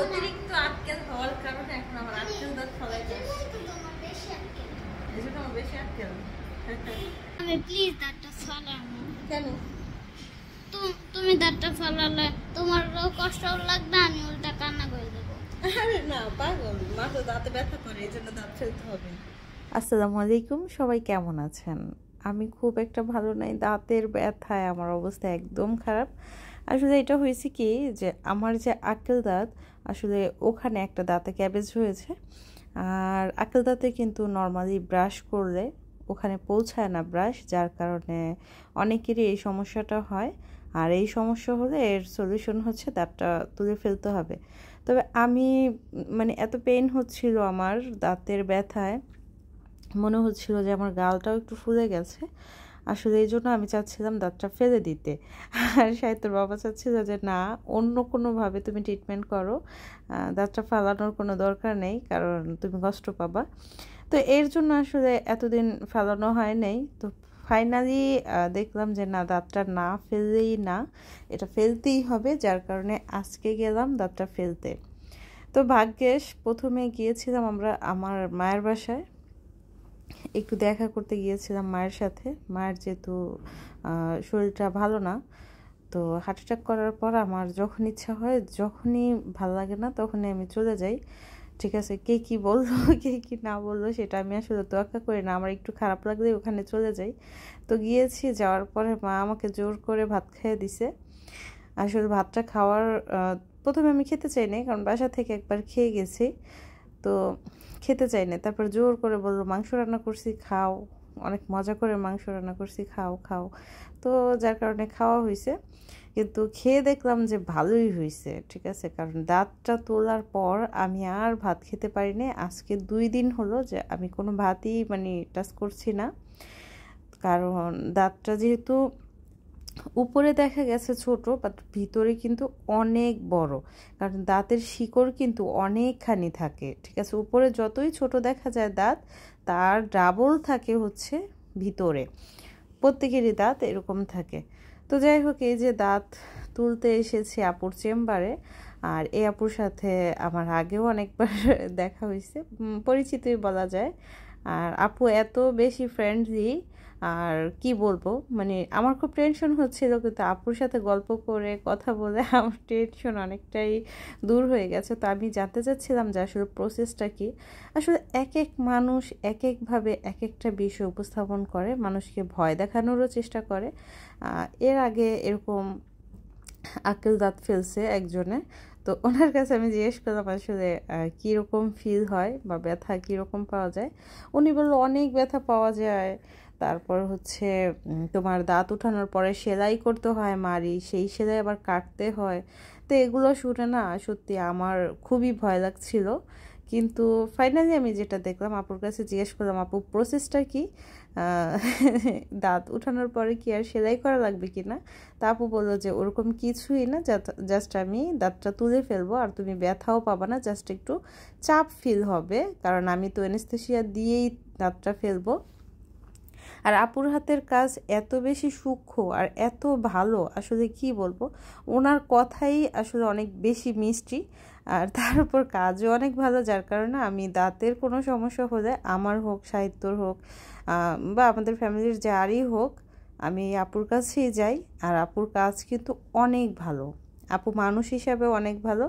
অতিরিক্ত আটকেল হওয়ার কারণে এখন আমার আটকেল দাঁত ফলাইতে এজন্য আমার বেশি আটকেল। আমি প্লিজ দাঁতটা ফালাবো। কেন? তুমি দাঁতটা ফালালে তোমারও কষ্ট লাগবে, আমি উল্টা কান্না করে দেবো। আরে না পাগল, মা তো দাঁতে ব্যথা করে, এই জন্য দাঁত ফেলতে হবে। আসসালামু আলাইকুম, সবাই কেমন আছেন? আমি খুব একটা ভালো নাই, দাঁতের ব্যথায় আমার অবস্থা একদম খারাপ। আসলে এটা হয়েছে কি যে আমার যে আক্কেল দাঁত, আসলে ওখানে একটা দাঁতে ক্যাবেজ হয়েছে। আর আক্কেল দাঁতে কিন্তু নর্মালি ব্রাশ করলে ওখানে পৌঁছায় না ব্রাশ, যার কারণে অনেকেরই এই সমস্যাটা হয়। আর এই সমস্যা হলে এর সলিউশন হচ্ছে দাঁতটা তুলে ফেলতে হবে। তবে আমি এত পেইন হচ্ছিল আমার দাঁতের ব্যথায়, মনে হচ্ছিল যে আমার গালটাও একটু ফুলে গেছে। আসলে এই জন্য আমি চাচ্ছিলাম দাঁতটা ফেলে দিতে। আর সাহিত্যর বাবা চাচ্ছিল যে না, অন্য কোনোভাবে তুমি ট্রিটমেন্ট করো, দাঁতটা ফালানোর কোনো দরকার নেই, কারণ তুমি কষ্ট পাবা। তো এর জন্য আসলে এতদিন ফেলানো হয় নাই। তো ফাইনালি দেখলাম যে না, দাঁতটা না ফেললেই না, এটা ফেলতেই হবে, যার কারণে আজকে গেলাম দাঁতটা ফেলতে। তো ভাগ্যেশ প্রথমে গিয়েছিলাম আমরা আমার মায়ের বাসায়, একটু দেখা করতে গিয়েছিলাম মায়ের সাথে। মায়ের যেহেতু শরীরটা ভালো না, তো হার্ট অ্যাটাক করার পর আমার যখন ইচ্ছা হয়, যখনই ভালো লাগে না, তখনই আমি চলে যাই। ঠিক আছে, কে কি বললো কে কি না বললো সেটা আমি আসলে তোয়াক্কা করি না, আমার একটু খারাপ লাগলে ওখানে চলে যাই। তো গিয়েছি, যাওয়ার পরে মা আমাকে জোর করে ভাত খাইয়ে দিছে। আসলে ভাতটা খাওয়ার প্রথমে আমি খেতে চাই না, কারণ বাসা থেকে একবার খেয়ে গেছি, তো খেতে চাই না। তারপর জোর করে বললো মাংস রান্না করছি খাও, অনেক মজা করে মাংস রান্না করছি, খাও খাও। তো যার কারণে খাওয়া হয়েছে, কিন্তু খেয়ে দেখলাম যে ভালোই হয়েছে। ঠিক আছে, কারণ দাঁতটা তোলার পর আমি আর ভাত খেতে পারি না। আজকে 2 দিন হলো যে আমি কোনো ভাতই টাচ করছি না, কারণ দাঁতটা যেহেতু উপরে দেখা গেছে ছোট, বাট ভিতরে কিন্তু অনেক বড়, কারণ দাঁতের শিকড় কিন্তু অনেকখানি থাকে। ঠিক আছে, উপরে যতই ছোট দেখা যায় দাঁত, তার ডাবল থাকে হচ্ছে ভিতরে। প্রত্যেকেরই দাঁত এরকম থাকে। তো যাই হোক, এই যে দাঁত তুলতে এসেছি আপুর চেম্বারে, আর এই আপুর সাথে আমার আগেও অনেকবার দেখা হয়েছে, পরিচিতই বলা যায়। আর আপু এত বেশি ফ্রেন্ডলি, আর কি বলবো, আমার খুব টেনশন হচ্ছিল, কিন্তু আপুর সাথে গল্প করে কথা বলে আমার টেনশন অনেকটাই দূর হয়ে গেছে। তো আমি জানতে চাচ্ছিলাম যে আসলে প্রসেসটা কি। আসলে এক এক মানুষ এক একভাবে এক একটা বিষয় উপস্থাপন করে, মানুষকে ভয় দেখানোরও চেষ্টা করে। এর আগে এরকম আক্কেল দাঁত ফেলছে একজনে, তো ওনার কাছে আমি জিজ্ঞেস করলাম আসলে কীরকম ফিল হয় বা ব্যথা কীরকম পাওয়া যায়। উনি বললো অনেক ব্যথা পাওয়া যায়, তারপর হচ্ছে তোমার দাঁত উঠানোর পরে সেলাই করতে হয় মারি, সেই সেলাই আবার কাটতে হয়। তো এগুলো শুনে না সত্যি আমার খুবই ভয় লাগছিল। কিন্তু ফাইনালি আমি যেটা দেখলাম, আপুর কাছে জিজ্ঞেস করলাম আপু প্রসেসটা কি, দাঁত উঠানোর পরে কি আর সেলাই করা লাগবে কি না। তা আপু বললো যে ওরকম কিছুই না, জাস্ট আমি দাঁতটা তুলে ফেলবো, আর তুমি ব্যথাও পাবা না, জাস্ট একটু চাপ ফিল হবে, কারণ আমি তো অ্যানেস্থেসিয়া দিয়েই দাঁতটা ফেলবো। আর আপুর হাতের কাজ এত বেশি সূক্ষ্ম আর এত ভালো, আসলে কি বলবো, ওনার কথাই আসলে অনেক বেশি মিষ্টি, আর তার উপর কাজও অনেক ভালো, যার কারণে আমি দাঁতের কোনো সমস্যা হলে, আমার হোক সাহিত্যর হোক বা আমাদের ফ্যামিলির যারই হোক, আমি আপুর কাছেই যাই। আর আপুর কাজ কিন্তু অনেক ভালো, আপু মানুষ হিসাবে অনেক ভালো।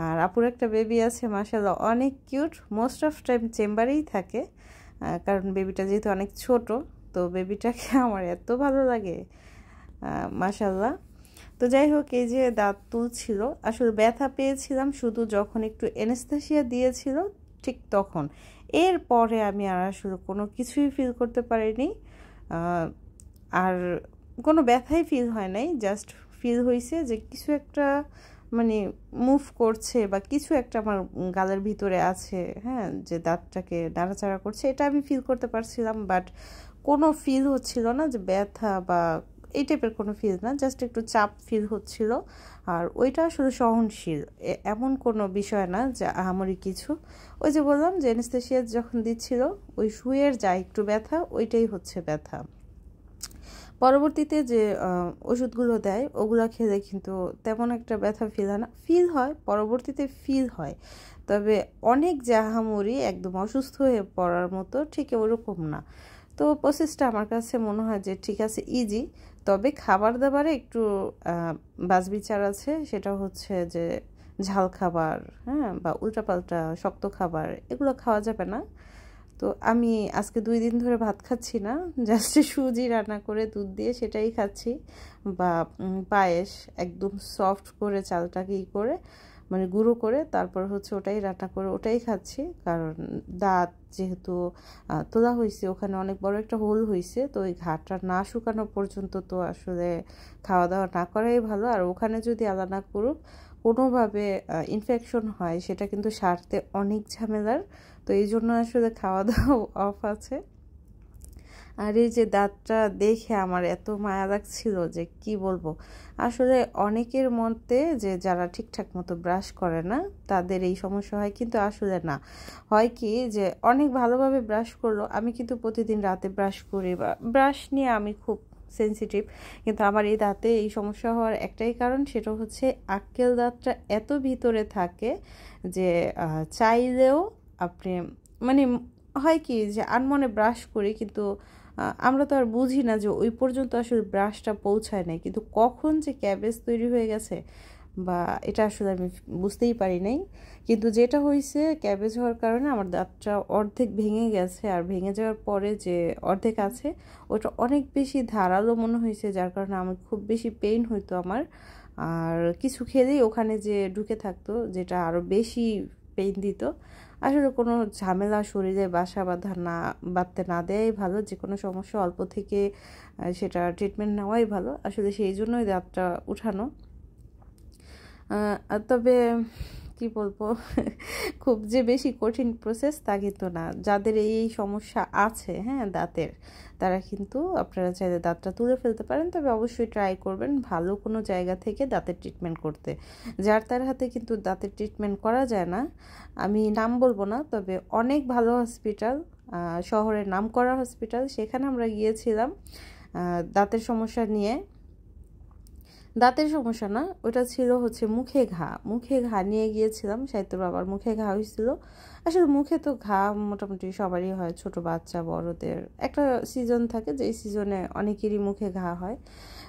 আর আপুর একটা বেবি আছে, মাশাআল্লাহ অনেক কিউট, মোস্ট অফ টাইম চেম্বারেই থাকে, কারণ বেবিটা যেহেতু অনেক ছোট, তো বেবিটাকে আমার এত ভালো লাগে, মাশাআল্লাহ। তো যাই হোক, এই যে দাঁত তুলছিল, আসলে ব্যথা পেয়েছিলাম শুধু যখন একটু অ্যানেস্থেসিয়া দিয়েছিল ঠিক তখন। এরপরে আমি আর আসলে কোনো কিছুই ফিল করতে পারিনি, আর কোনো ব্যথাই ফিল হয় নাই, জাস্ট ফিল হয়েছে যে কিছু একটা মুভ করছে বা কিছু একটা আমার গালের ভিতরে আছে, হ্যাঁ, যে দাঁতটাকে নাড়াচাড়া করছে, এটা আমি ফিল করতে পারছিলাম। বাট কোনো ফিল হচ্ছিল না যে ব্যথা বা এই টাইপের কোনো ফিল না, জাস্ট একটু চাপ ফিল হচ্ছিল। আর ওইটা আসলে সহনশীল, এমন কোনো বিষয় না যে আহামরি কিছু। ওই যে বললাম যে অ্যানেস্থেসিয়া যখন দিচ্ছিল, ওই শুয়ের যা একটু ব্যথা, ওইটাই হচ্ছে ব্যথা। পরবর্তীতে যে ওষুধগুলো দেয় ওগুলো খেলে কিন্তু তেমন একটা ব্যথা ফিল হয় না, ফিল হয় পরবর্তীতে ফিল হয়, তবে অনেক জাহামরি একদম অসুস্থ হয়ে পড়ার মতো ঠিক ওরকম না। তো প্রসেসটা আমার কাছে মনে হয় যে ঠিক আছে, ইজি। তবে খাবার দাবারে একটু বাছবিচার আছে, সেটা হচ্ছে যে ঝাল খাবার, হ্যাঁ, বা উল্টাপাল্টা শক্ত খাবার এগুলো খাওয়া যাবে না। তো আমি আজকে 2 দিন ধরে ভাত খাচ্ছি না, জাস্ট সুজি রান্না করে দুধ দিয়ে সেটাই খাচ্ছি, বা পায়েস একদম সফট করে চালটাকে করে মানে গুঁড়ো করে তারপর হচ্ছে ওটাই রান্না করে ওটাই খাচ্ছি। কারণ দাঁত যেহেতু তোলা হয়েছে, ওখানে অনেক বড় একটা হোল হয়েছে, তো ওই ঘাটটা না শুকানো পর্যন্ত তো আসলে খাওয়া দাওয়া না করাই ভালো। আর ওখানে যদি আলাদা না করুক কোনোভাবে ইনফেকশন হয় সেটা কিন্তু সারতে অনেক ঝামেলার, তো এই জন্য আসলে খাওয়া দাওয়া অফ আছে। আর এই যে দাঁতটা দেখে আমার এত মায়া লাগছিল যে কি বলবো। আসলে অনেকের মতে যে যারা ঠিকঠাক মতো ব্রাশ করে না তাদের এই সমস্যা হয়, কিন্তু আসলে না। হয় কি যে অনেক ভালোভাবে ব্রাশ করলো, আমি কিন্তু প্রতিদিন রাতে ব্রাশ করি, বা ব্রাশ নিয়ে আমি খুব সেন্সিটিভ, কিন্তু আমার এই দাঁতে এই সমস্যা হওয়ার একটাই কারণ, সেটা হচ্ছে আক্কেল দাঁতটা এত ভিতরে থাকে যে চাইলেও আপনি মানে হয় কি যে আনমনে ব্রাশ করি, কিন্তু আমরা তো আর বুঝি না যে ওই পর্যন্ত আসলে ব্রাশটা পৌঁছায় নাই, কিন্তু কখন যে ক্যাবেজ তৈরি হয়ে গেছে বা এটা আসলে আমি বুঝতেই পারি নাই। কিন্তু যেটা হয়েছে, ক্যাবেজ হওয়ার কারণে আমার দাঁতটা অর্ধেক ভেঙে গেছে, আর ভেঙে যাওয়ার পরে যে অর্ধেক আছে ওটা অনেক বেশি ধারালো মনে হয়েছে, যার কারণে আমার খুব বেশি পেইন হইতো আমার। আর কিছু খেলেই ওখানে যে ঢুকে থাকতো, যেটা আরও বেশি পেইন দিত। আসলে কোনো ঝামেলা শরীরে বাঁধতে না দেওয়াই ভালো, যে কোনো সমস্যা অল্প থেকে সেটা ট্রিটমেন্ট নেওয়াই ভালো, আসলে সেই জন্যই দাঁতটা উঠানো। তবে কি বলবো, খুব যে বেশি কঠিন প্রসেস তা কিন্তু না। যাদের এই সমস্যা আছে, হ্যাঁ, দাঁতের, তারা কিন্তু আপনারা চাইলে দাঁতটা তুলে ফেলতে পারেন, তবে অবশ্যই ট্রাই করবেন ভালো কোনো জায়গা থেকে দাঁতের ট্রিটমেন্ট করতে। যার তার হাতে কিন্তু দাঁতের ট্রিটমেন্ট করা যায় না, আমি নাম বলবো না, তবে অনেক ভালো হসপিটাল, শহরের নামকরা হসপিটাল, সেখানে আমরা গিয়েছিলাম দাঁতের সমস্যা নিয়ে। দাঁতের সমস্যা না, ওটা ছিল হচ্ছে মুখে ঘা নিয়ে গিয়েছিলাম। সাহিত্যর বাবার মুখে ঘা হয়েছিল। আসলে মুখে তো ঘা মোটামুটি সবারই হয়, ছোট বাচ্চা বড়দের একটা সিজন থাকে, যে সিজনে অনেকেরই মুখে ঘা হয়।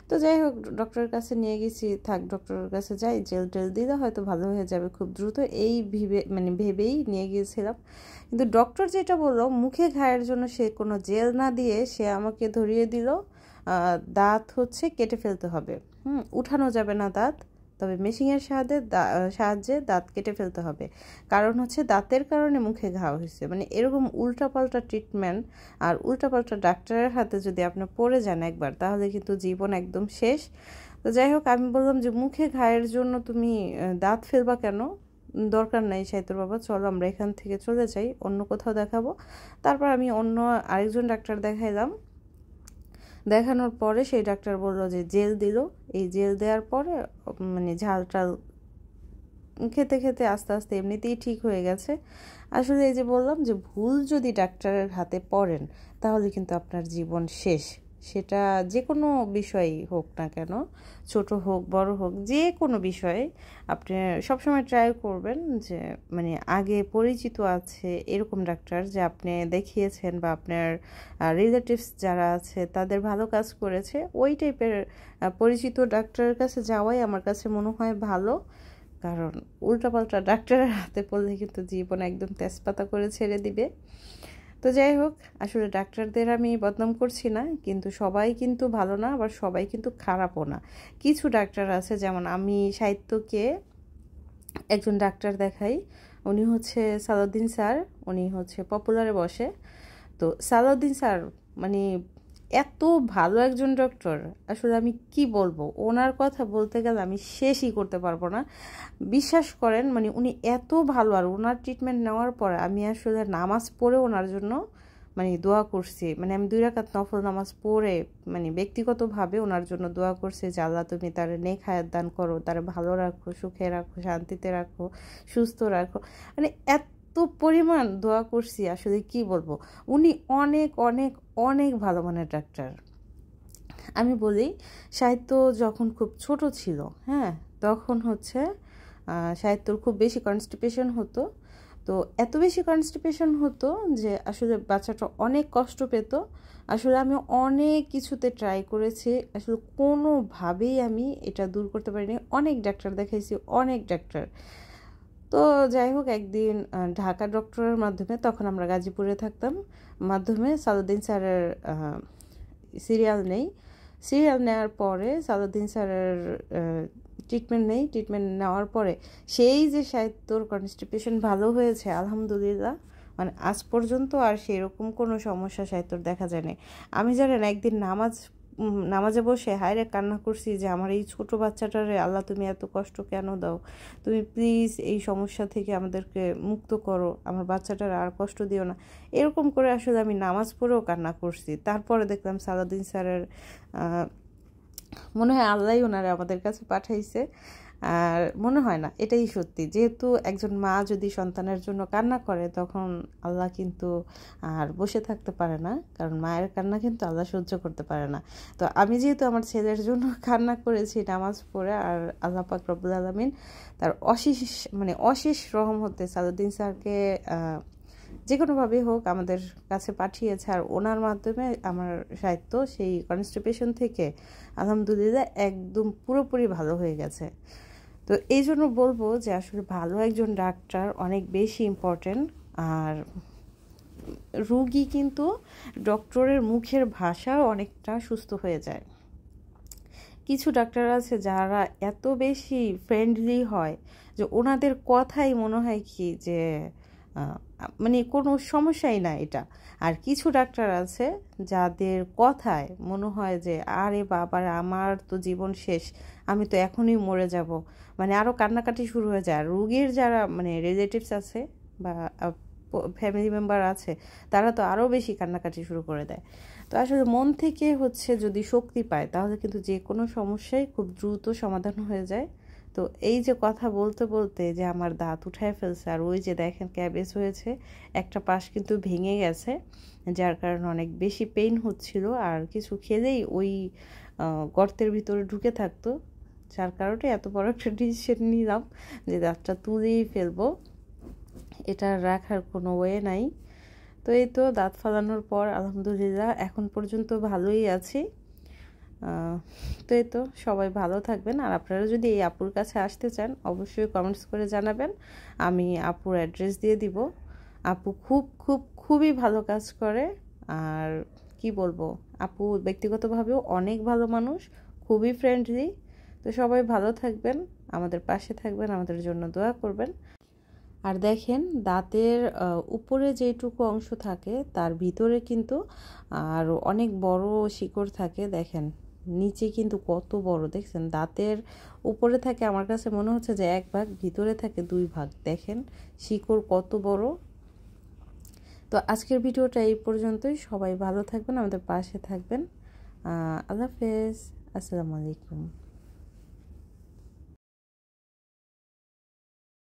তো যাই হোক, ডক্টরের কাছে নিয়ে গেছি, থাক ডক্টরের কাছে যাই, জেল টেল দিলে হয়তো ভালো হয়ে যাবে খুব দ্রুত, এই ভেবেই নিয়ে গিয়েছিলাম। কিন্তু ডক্টর যেটা বললো, মুখে ঘায়ের জন্য সে কোনো জেল না দিয়ে সে আমাকে ধরিয়ে দিল দাঁত হচ্ছে কেটে ফেলতে হবে, উঠানো যাবে না দাঁত, তবে মেশিনের সাহায্যে দাঁত কেটে ফেলতে হবে, কারণ হচ্ছে দাঁতের কারণে মুখে ঘা হয়েছে। মানে এরকম উল্টাপাল্টা ট্রিটমেন্ট আর উল্টাপাল্টা ডাক্তারের হাতে যদি আপনি পড়ে যান একবার, তাহলে কিন্তু জীবন একদম শেষ। তো যাই হোক, আমি বললাম যে মুখে ঘায়ের জন্য তুমি দাঁত ফেলবা কেন, দরকার নাই সাহিত্যর বাবা, চলো আমরা এখান থেকে চলে যাই, অন্য কোথাও দেখাবো। তারপর আমি অন্য আরেকজন ডাক্তার দেখাইলাম। দেখানোর পরে সেই ডাক্তার বলল যে জেল দিল। এই জেল দেওয়ার পরে মানে ঝাল টাল খেতে খেতে আস্তে আস্তে এমনিতেই ঠিক হয়ে গেছে। আসলে এই যে বললাম যে ভুল যদি ডাক্তারের হাতে পড়েন তাহলে কিন্তু আপনার জীবন শেষ। সেটা যে কোনো বিষয়ই হোক না কেন, ছোট হোক বড় হোক, যে কোনো বিষয়ে আপনি সবসময় ট্রাই করবেন যে মানে আগে পরিচিত আছে এরকম ডাক্তার যে আপনি দেখিয়েছেন, বা আপনার রিলেটিভস যারা আছে তাদের ভালো কাজ করেছে, ওই টাইপের পরিচিত ডাক্তারের কাছে যাওয়াই আমার কাছে মনে হয় ভালো। কারণ উল্টাপাল্টা ডাক্তারের হাতে পড়লে কিন্তু জীবন একদম তেজপাতা করে ছেড়ে দিবে। তো যাই হোক, আসলে ডাক্তারদের আমি বদনাম করছি না, কিন্তু সবাই কিন্তু ভালো না, আবার সবাই কিন্তু খারাপও না। কিছু ডাক্তার আছে, যেমন আমি সাহিত্যকে একজন ডাক্তার দেখাই, উনি হচ্ছে সালাউদ্দিন স্যার, উনি হচ্ছে পপুলারে বসে। তো সালাউদ্দিন স্যার মানে এত ভালো একজন ডক্টর, আসলে আমি কি বলবো, ওনার কথা বলতে গেলে আমি শেষই করতে পারবো না। বিশ্বাস করেন, মানে উনি এত ভালো, আর ওনার ট্রিটমেন্ট নেওয়ার পর আমি আসলে নামাজ পড়ে ওনার জন্য মানে দোয়া করছি, মানে আমি 2 রাকাত নফল নামাজ পড়ে মানে ব্যক্তিগতভাবে ওনার জন্য দোয়া করছি যে আল্লাহ তুমি তার নেক হায়াত দান করো, তার ভালো রাখো, সুখে রাখো, শান্তিতে রাখো, সুস্থ রাখো, মানে এত পরিমাণ দোয়া করছি। আসলে কি বলবো, উনি অনেক অনেক অনেক ভালো মানের ডাক্তার। আমি বলি সাহিত্য যখন খুব ছোট ছিল, হ্যাঁ, তখন হচ্ছে সাহিত্যর খুব বেশি কনস্টিপেশন হতো। তো এত বেশি কনস্টিপেশন হতো যে আসলে বাচ্চাটা অনেক কষ্ট পেত। আসলে আমি অনেক কিছুতে ট্রাই করেছি, আসলে কোনোভাবেই আমি এটা দূর করতে পারিনি। অনেক ডাক্তার দেখাইছি, অনেক ডাক্তার। তো যাই হোক, একদিন ঢাকা ডক্টরের মাধ্যমে, তখন আমরা গাজীপুরে থাকতাম, মাধ্যমে সালাউদ্দিন স্যারের সিরিয়াল নেওয়ার পরে সালাউদ্দিন স্যারের ট্রিটমেন্ট নেওয়ার পরে সেই যে সাহিত্যর কনস্টিপেশন ভালো হয়েছে আলহামদুলিল্লাহ। মানে আজ পর্যন্ত আর সেরকম কোনো সমস্যা সাহিত্যর দেখা যায়নি। আমি জানেন একদিন নামাজে বসে হায়রে কান্না করছি যে আমার এই ছোট বাচ্চাটারে আল্লাহ তুমি এত কষ্ট কেন দাও, তুমি প্লিজ এই সমস্যা থেকে আমাদেরকে মুক্ত করো, আমার বাচ্চাটার আর কষ্ট দিও না। এরকম করে আসলে আমি নামাজ পড়েও কান্না করছি। তারপরে দেখলাম সালাউদ্দিন স্যারের মনে হয় আল্লাহই ওনারা আমাদের কাছে পাঠাইছে। আর মনে হয় না, এটাই সত্যি, যেহেতু একজন মা যদি সন্তানের জন্য কান্না করে তখন আল্লাহ কিন্তু আর বসে থাকতে পারে না, কারণ মায়ের কান্না কিন্তু আল্লাহ সহ্য করতে পারে না। তো আমি যেহেতু আমার ছেলের জন্য কান্না করেছি নামাজ পড়ে, আর আল্লাহ পাক রব্বুল আলামিন তার অশেষ রহমতে সালাউদ্দিন স্যারকে যে কোনোভাবেই হোক আমাদের কাছে পাঠিয়েছে, আর ওনার মাধ্যমে আমার সাহিত্য সেই কনস্টিপেশন থেকে আলহামদুলিল্লাহ একদম পুরোপুরি ভালো হয়ে গেছে। তো এই জন্য বলবো যে আসলে ভালো একজন ডাক্তার অনেক বেশি ইম্পর্টেন্ট। আর রোগী কিন্তু ডক্টরের মুখের ভাষাও অনেকটা সুস্থ হয়ে যায়। কিছু ডাক্তার আছে যারা এত বেশি ফ্রেন্ডলি হয় যে ওনাদের কথাই মনে হয় কি যে মানে কোনো সমস্যাই না এটা। আর কিছু ডাক্তার আছে যাদের কথায় মনে হয় যে আরে বাবার আমার তো জীবন শেষ, আমি তো এখনই মরে যাব, মানে আরও কান্নাকাটি শুরু হয়ে যায়। আর রোগীর যারা মানে রিলেটিভস আছে বা ফ্যামিলি মেম্বার আছে তারা তো আরও বেশি কান্নাকাটি শুরু করে দেয়। তো আসলে মন থেকে হচ্ছে যদি শক্তি পায় তাহলে কিন্তু যে কোনো সমস্যাই খুব দ্রুত সমাধান হয়ে যায়। তো এই যে কথা বলতে বলতে যে আমার দাঁত উঠায় ফেলছে, আর ওই যে দেখেন ক্যাবেজ হয়েছে, একটা পাশ কিন্তু ভেঙে গেছে, যার কারণে অনেক বেশি পেইন হচ্ছিল, আর কিছু খেলেই ওই গর্তের ভিতরে ঢুকে থাকতো, যার কারণে এত বড় একটা ডিসিশন নিলাম যে দাঁতটা তুলেই ফেলবো, এটা রাখার কোনো ওয়ে নাই। তো এই তো দাঁত ফালানোর পর আলহামদুলিল্লাহ এখন পর্যন্ত ভালোই আছি। তো এই তো সবাই ভালো থাকবেন। আর আপনারা যদি এই আপুর কাছে আসতে চান অবশ্যই কমেন্টস করে জানাবেন, আমি আপুর অ্যাড্রেস দিয়ে দিব। আপু খুবই ভালো কাজ করে। আর কি বলবো, আপু ব্যক্তিগতভাবেও অনেক ভালো মানুষ, খুবই ফ্রেন্ডলি। তো সবাই ভালো থাকবেন, আমাদের পাশে থাকবেন, আমাদের জন্য দোয়া করবেন। আর দেখেন দাঁতের উপরে যেটুকু অংশ থাকে তার ভিতরে কিন্তু আর অনেক বড় শিকড় থাকে। দেখেন নিচে কিন্তু কত বড়, দেখছেন দাঁতের উপরে থাকে আমার কাছে মনে হচ্ছে যে 1 ভাগ, ভিতরে থাকে 2 ভাগ। দেখেন শিকড় কত বড়। তো আজকের ভিডিওটা এই পর্যন্তই। সবাই ভালো থাকবেন, আমাদের পাশে থাকবেন। আল্লাহ হাফেজ, আসসালামু আলাইকুম।